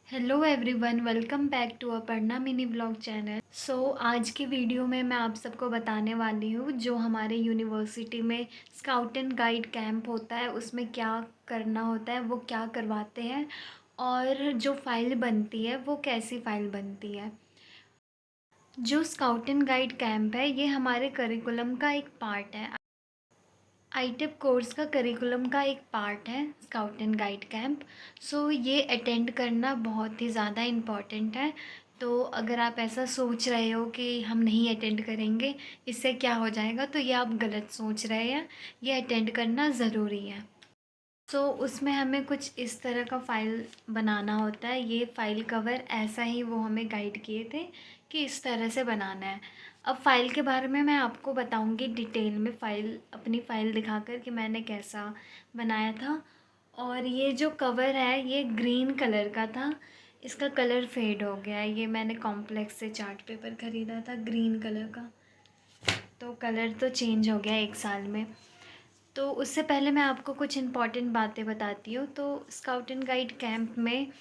Hello everyone, welcome back to Aparna mini blog channel. आज की video में मैं आप सबको बताने वाली हूँ जो हमारे यूनिवर्सिटी में स्काउट एंड गाइड कैंप होता है उसमें क्या करना होता है, वो क्या करवाते हैं और जो फ़ाइल बनती है वो कैसी फ़ाइल बनती है। जो स्काउट एंड गाइड कैंप है ये हमारे करिकुलम का एक पार्ट है। आईटिप कोर्स का करिकुलम का एक पार्ट है स्काउट एंड गाइड कैंप। ये अटेंड करना बहुत ही ज़्यादा इम्पॉर्टेंट है। तो अगर आप ऐसा सोच रहे हो कि हम नहीं अटेंड करेंगे, इससे क्या हो जाएगा, तो ये आप गलत सोच रहे हैं। ये अटेंड करना ज़रूरी है। उसमें हमें कुछ इस तरह का फ़ाइल बनाना होता है। ये फ़ाइल कवर ऐसा ही वो हमें गाइड किए थे कि इस तरह से बनाना है। अब फ़ाइल के बारे में मैं आपको बताऊंगी डिटेल में, अपनी फ़ाइल दिखाकर कि मैंने कैसा बनाया था। और ये जो कवर है ये ग्रीन कलर का था, इसका कलर फेड हो गया है। ये मैंने कॉम्प्लेक्स से चार्ट पेपर ख़रीदा था ग्रीन कलर का, तो कलर तो चेंज हो गया एक साल में। तो उससे पहले मैं आपको कुछ इम्पॉर्टेंट बातें बताती हूँ। तो स्काउट एंड गाइड कैंप में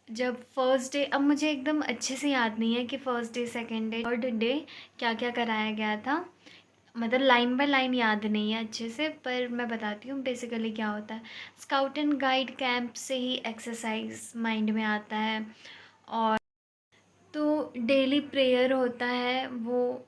जब फर्स्ट डे, अब मुझे एकदम अच्छे से याद नहीं है कि first day, second day, third day क्या क्या कराया गया था, मतलब लाइन बाय लाइन याद नहीं है अच्छे से, पर मैं बताती हूँ बेसिकली क्या होता है। स्काउट एंड गाइड कैंप से ही एक्सरसाइज माइंड में आता है। और तो डेली प्रेयर होता है, वो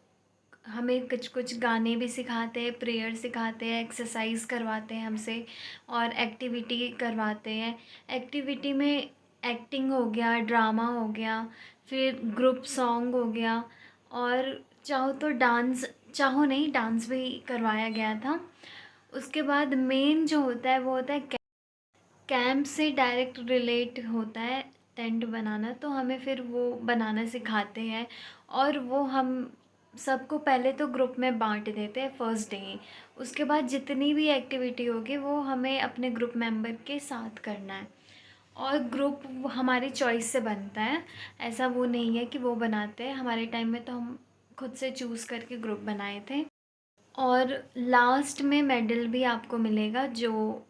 हमें कुछ कुछ गाने भी सिखाते हैं, प्रेयर सिखाते हैं, एक्सरसाइज करवाते हैं हमसे और एक्टिविटी करवाते हैं। एक्टिविटी में एक्टिंग हो गया, ड्रामा हो गया, फिर ग्रुप सॉन्ग हो गया, और चाहो तो डांस, चाहो नहीं डांस भी करवाया गया था। उसके बाद मेन जो होता है वो होता है कैंप से डायरेक्ट रिलेट होता है टेंट बनाना। तो हमें फिर वो बनाना सिखाते हैं, और वो हम सबको पहले तो ग्रुप में बांट देते हैं फर्स्ट डे ही। उसके बाद जितनी भी एक्टिविटी होगी वो हमें अपने ग्रुप मेंबर के साथ करना है, और ग्रुप हमारी चॉइस से बनता है। ऐसा वो नहीं है कि वो बनाते हैं, हमारे टाइम में तो हम खुद से चूज़ करके ग्रुप बनाए थे। और लास्ट में मेडल भी आपको मिलेगा जो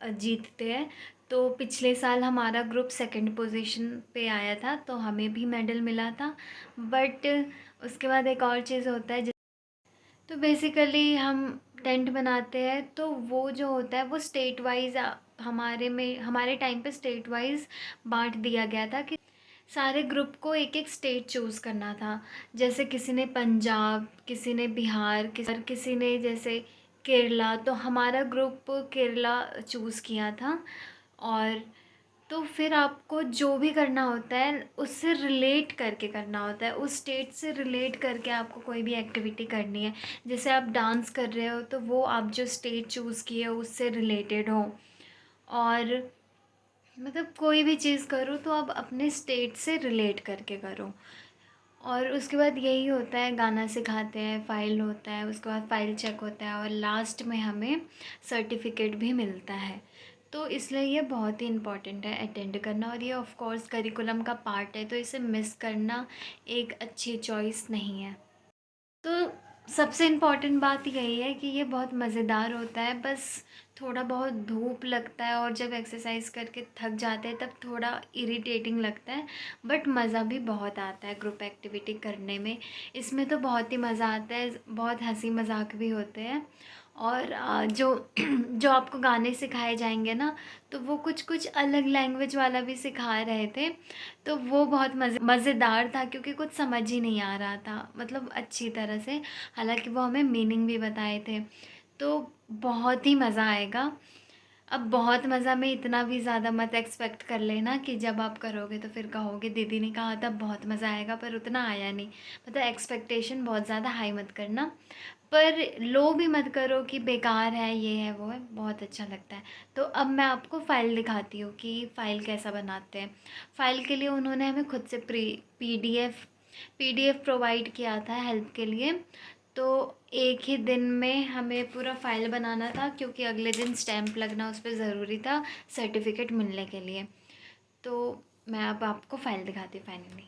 जीतते हैं। तो पिछले साल हमारा ग्रुप सेकंड पोजीशन पे आया था, तो हमें भी मेडल मिला था। बट उसके बाद एक और चीज़ होता है, तो बेसिकली हम टेंट बनाते हैं तो वो जो होता है वो स्टेट वाइज, हमारे टाइम पे स्टेट वाइज बांट दिया गया था कि सारे ग्रुप को एक एक स्टेट चूज़ करना था। जैसे किसी ने पंजाब, किसी ने बिहार, किसी ने जैसे केरला, तो हमारा ग्रुप केरला चूज़ किया था। और तो फिर आपको जो भी करना होता है उससे रिलेट करके करना होता है, उस स्टेट से रिलेट करके आपको कोई भी एक्टिविटी करनी है। जैसे आप डांस कर रहे हो तो वो आप जो स्टेट चूज़ किए हो उससे रिलेटेड हो। और मतलब कोई भी चीज़ करो तो आप अपने स्टेट से रिलेट करके करो। और उसके बाद यही होता है, गाना सिखाते हैं, फ़ाइल होता है, उसके बाद फ़ाइल चेक होता है, और लास्ट में हमें सर्टिफिकेट भी मिलता है। तो इसलिए ये बहुत ही इम्पॉर्टेंट है अटेंड करना, और ये ऑफ कोर्स करिकुलम का पार्ट है, तो इसे मिस करना एक अच्छी चॉइस नहीं है। तो सबसे इम्पॉर्टेंट बात यही है कि ये बहुत मज़ेदार होता है। बस थोड़ा बहुत धूप लगता है, और जब एक्सरसाइज करके थक जाते हैं तब थोड़ा इरिटेटिंग लगता है। बट मज़ा भी बहुत आता है ग्रुप एक्टिविटी करने में। इसमें तो बहुत ही मज़ा आता है, बहुत हंसी मजाक भी होते हैं। और जो जो आपको गाने सिखाए जाएंगे ना, तो वो कुछ कुछ अलग लैंग्वेज वाला भी सिखा रहे थे। तो वो बहुत मज़ेदार था, क्योंकि कुछ समझ ही नहीं आ रहा था मतलब अच्छी तरह से। हालांकि वो हमें मीनिंग भी बताए थे। तो बहुत ही मज़ा आएगा। अब बहुत मज़ा में इतना भी ज़्यादा मत एक्सपेक्ट कर लेना कि जब आप करोगे तो फिर कहोगे दीदी ने कहा था बहुत मज़ा आएगा, पर उतना आया नहीं। मतलब एक्सपेक्टेशन बहुत ज़्यादा हाई मत करना, पर लो भी मत करो कि बेकार है, ये है वो है, बहुत अच्छा लगता है। तो अब मैं आपको फ़ाइल दिखाती हूँ कि फ़ाइल कैसा बनाते हैं। फ़ाइल के लिए उन्होंने हमें खुद से पीडीएफ प्रोवाइड किया था हेल्प के लिए। तो एक ही दिन में हमें पूरा फ़ाइल बनाना था, क्योंकि अगले दिन स्टैंप लगना उस पर ज़रूरी था सर्टिफिकेट मिलने के लिए। तो मैं अब आपको फ़ाइल दिखाती फाइनली।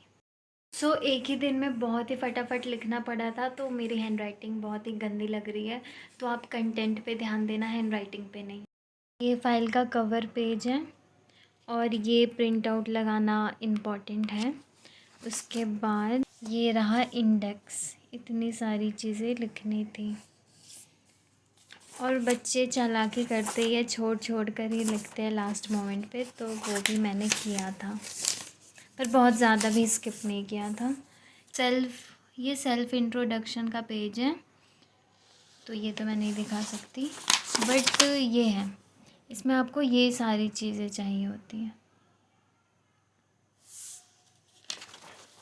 एक ही दिन में बहुत ही फटाफट लिखना पड़ा था, तो मेरी हैंड राइटिंग बहुत ही गंदी लग रही है। तो आप कंटेंट पे ध्यान देना, हैंड राइटिंग पे नहीं। ये फ़ाइल का कवर पेज है, और ये प्रिंट आउट लगाना इम्पॉर्टेंट है। उसके बाद ये रहा इंडेक्स, इतनी सारी चीज़ें लिखनी थी। और बच्चे चालाकी करते ही छोड़ छोड़ कर ही लिखते हैं लास्ट मोमेंट पे, तो वो भी मैंने किया था, पर बहुत ज़्यादा भी स्किप नहीं किया था। ये सेल्फ़ इंट्रोडक्शन का पेज है, तो ये तो मैं नहीं दिखा सकती, बट ये है, इसमें आपको ये सारी चीज़ें चाहिए होती हैं।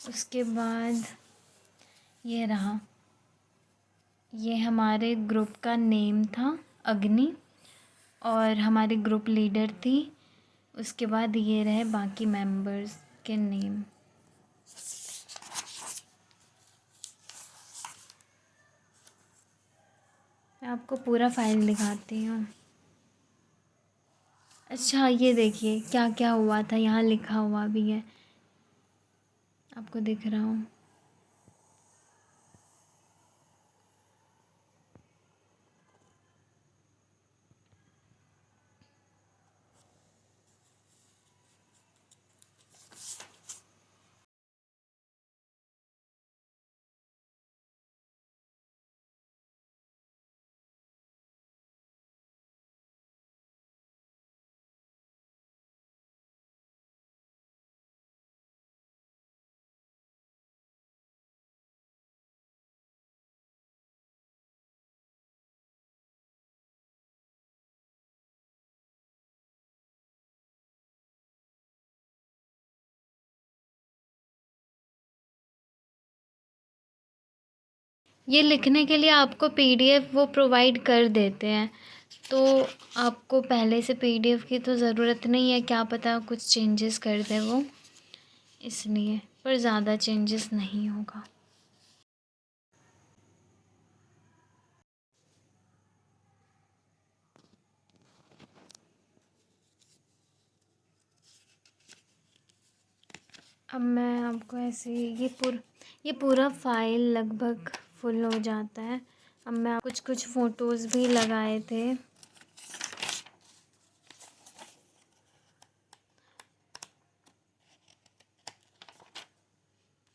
उसके बाद ये रहा, ये हमारे ग्रुप का नेम था अग्नि, और हमारी ग्रुप लीडर थी। उसके बाद ये रहे बाकी मेंबर्स के नेम। मैं आपको पूरा फाइल दिखाती हूँ। अच्छा, ये देखिए क्या क्या हुआ था, यहाँ लिखा हुआ भी है, आपको दिख रहा हूँ। ये लिखने के लिए आपको पीडीएफ वो प्रोवाइड कर देते हैं, तो आपको पहले से पीडीएफ की तो ज़रूरत नहीं है, क्या पता कुछ चेंजेस कर दे वो, इसलिए, पर ज़्यादा चेंजेस नहीं होगा। अब मैं आपको ऐसे ये पूरा फाइल लगभग फुल हो जाता है। अब मैं कुछ कुछ फ़ोटोज़ भी लगाए थे, ये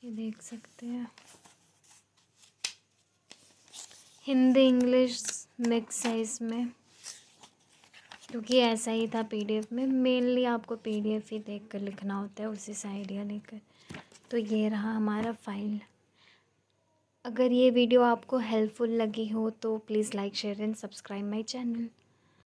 देख सकते हैं, हिंदी इंग्लिश मिक्स है इसमें, क्योंकि ऐसा ही था पीडीएफ में। मेनली आपको पीडीएफ ही देखकर लिखना होता है, उसी से आइडिया लेकर। तो ये रहा हमारा फाइल। अगर ये वीडियो आपको हेल्पफुल लगी हो तो please like share and subscribe my channel.